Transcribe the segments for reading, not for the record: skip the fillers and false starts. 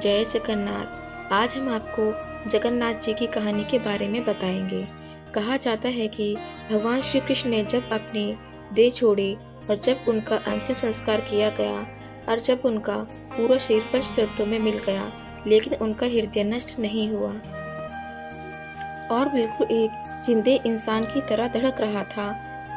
जय जगन्नाथ। आज हम आपको जगन्नाथ जी की कहानी के बारे में बताएंगे। कहा जाता है कि भगवान श्री कृष्ण ने जब अपनी देह छोड़ी और जब उनका अंतिम संस्कार किया गया और जब उनका पूरा शरीर पंच तत्वों में मिल गया, लेकिन उनका हृदय नष्ट नहीं हुआ और बिल्कुल एक जिंदे इंसान की तरह धड़क रहा था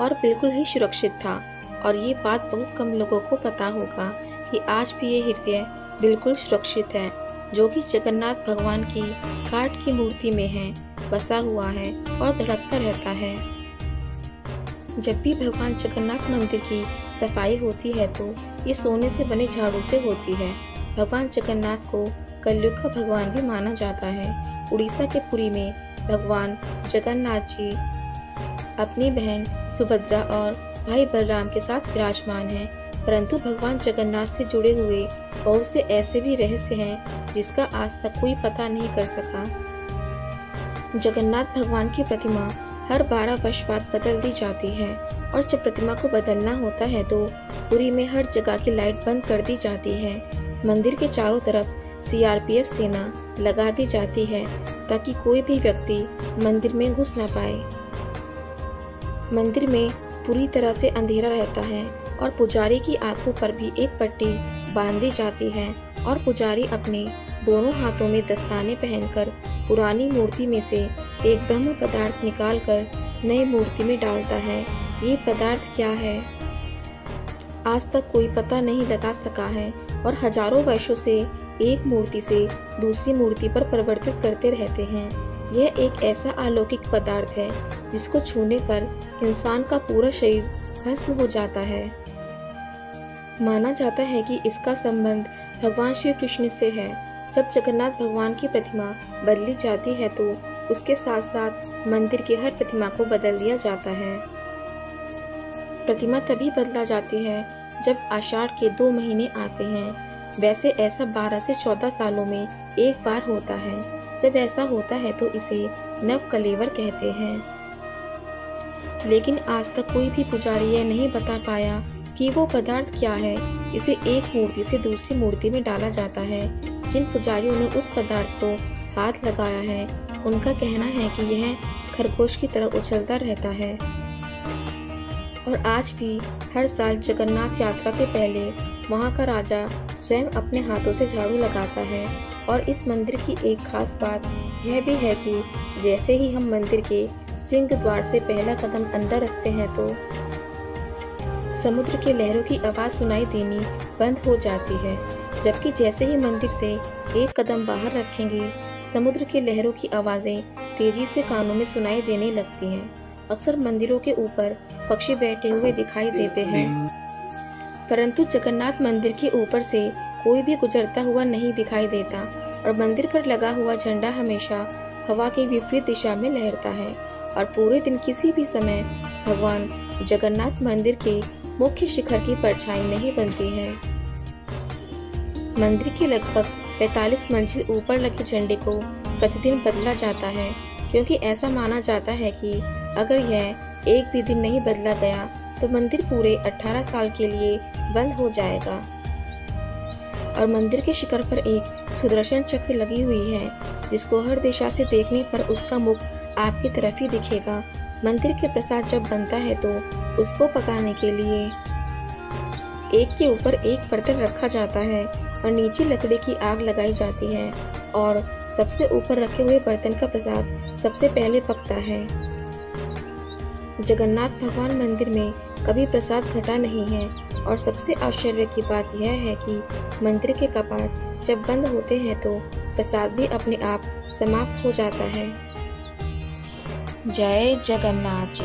और बिल्कुल ही सुरक्षित था। और ये बात बहुत कम लोगों को पता होगा कि आज भी ये हृदय बिल्कुल सुरक्षित है, जो कि जगन्नाथ भगवान की काठ की मूर्ति में है, बसा हुआ है और धड़कता रहता है। जब भी भगवान जगन्नाथ मंदिर की सफाई होती है तो ये सोने से बने झाड़ू से होती है। भगवान जगन्नाथ को कलयुग का भगवान भी माना जाता है। उड़ीसा के पुरी में भगवान जगन्नाथ जी अपनी बहन सुभद्रा और भाई बलराम के साथ विराजमान हैं। परंतु भगवान जगन्नाथ से जुड़े हुए बहुत से ऐसे भी रहस्य हैं जिसका आज तक कोई पता नहीं कर सका। जगन्नाथ भगवान की प्रतिमा हर 12 वर्ष बाद बदल दी जाती है और जब प्रतिमा को बदलना होता है तो पुरी में हर जगह की लाइट बंद कर दी जाती है। मंदिर के चारों तरफ CRPF सेना लगा दी जाती है ताकि कोई भी व्यक्ति मंदिर में घुस न पाए। मंदिर में पूरी तरह से अंधेरा रहता है और पुजारी की आंखों पर भी एक पट्टी बांध दी जाती है और पुजारी अपने दोनों हाथों में दस्ताने पहनकर पुरानी मूर्ति में से एक ब्रह्म पदार्थ निकालकर नई मूर्ति में डालता है। ये पदार्थ क्या है, आज तक कोई पता नहीं लगा सका है और हजारों वर्षों से एक मूर्ति से दूसरी मूर्ति पर परिवर्तित करते रहते हैं। यह एक ऐसा अलौकिक पदार्थ है जिसको छूने पर इंसान का पूरा शरीर भस्म हो जाता है। माना जाता है कि इसका संबंध भगवान श्री कृष्ण से है। जब जगन्नाथ भगवान की प्रतिमा बदली जाती है तो उसके साथ साथ मंदिर की हर प्रतिमा को बदल दिया जाता है। प्रतिमा तभी बदला जाती है जब आषाढ़ के 2 महीने आते हैं। वैसे ऐसा 12 से 14 सालों में एक बार होता है। जब ऐसा होता है तो इसे नव कलेवर कहते हैं। लेकिन आज तक कोई भी पुजारी यह नहीं बता पाया कि वो पदार्थ क्या है। इसे एक मूर्ति से दूसरी मूर्ति में डाला जाता है। जिन पुजारियों ने उस पदार्थ को हाथ लगाया है उनका कहना है कि यह खरगोश की तरह उछलता रहता है। और आज भी हर साल जगन्नाथ यात्रा के पहले वहाँ का राजा स्वयं अपने हाथों से झाड़ू लगाता है। और इस मंदिर की एक खास बात यह भी है कि जैसे ही हम मंदिर के सिंह द्वार से पहला कदम अंदर रखते हैं तो समुद्र के लहरों की आवाज़ सुनाई देनी बंद हो जाती है, जबकि जैसे ही मंदिर से एक कदम बाहर रखेंगे समुद्र के लहरों की आवाज़ें तेजी से कानों में सुनाई देने लगती हैं। अक्सर मंदिरों के ऊपर पक्षी बैठे हुए दिखाई देते हैं, परंतु जगन्नाथ मंदिर के ऊपर से कोई भी गुजरता हुआ नहीं दिखाई देता और मंदिर पर लगा हुआ झंडा हमेशा हवा के विपरीत दिशा में लहरता है। और पूरे दिन किसी भी समय भगवान जगन्नाथ मंदिर के मुख्य शिखर की परछाई नहीं बनती है। मंदिर के लगभग 45 मंजिल ऊपर लगे झंडे को प्रतिदिन बदला जाता है, क्योंकि ऐसा माना जाता है कि अगर यह एक भी दिन नहीं बदला गया तो मंदिर पूरे 18 साल के लिए बंद हो जाएगा। और मंदिर के शिखर पर एक सुदर्शन चक्र लगी हुई है जिसको हर दिशा से देखने पर उसका मुख आपकी तरफ ही दिखेगा। मंदिर के प्रसाद जब बनता है तो उसको पकाने के लिए एक के ऊपर एक बर्तन रखा जाता है और नीचे लकड़ी की आग लगाई जाती है और सबसे ऊपर रखे हुए बर्तन का प्रसाद सबसे पहले पकता है। जगन्नाथ भगवान मंदिर में कभी प्रसाद घटा नहीं है और सबसे आश्चर्य की बात यह है कि मंदिर के कपाट जब बंद होते हैं तो प्रसाद भी अपने आप समाप्त हो जाता है। जय जगन्नाथ जी।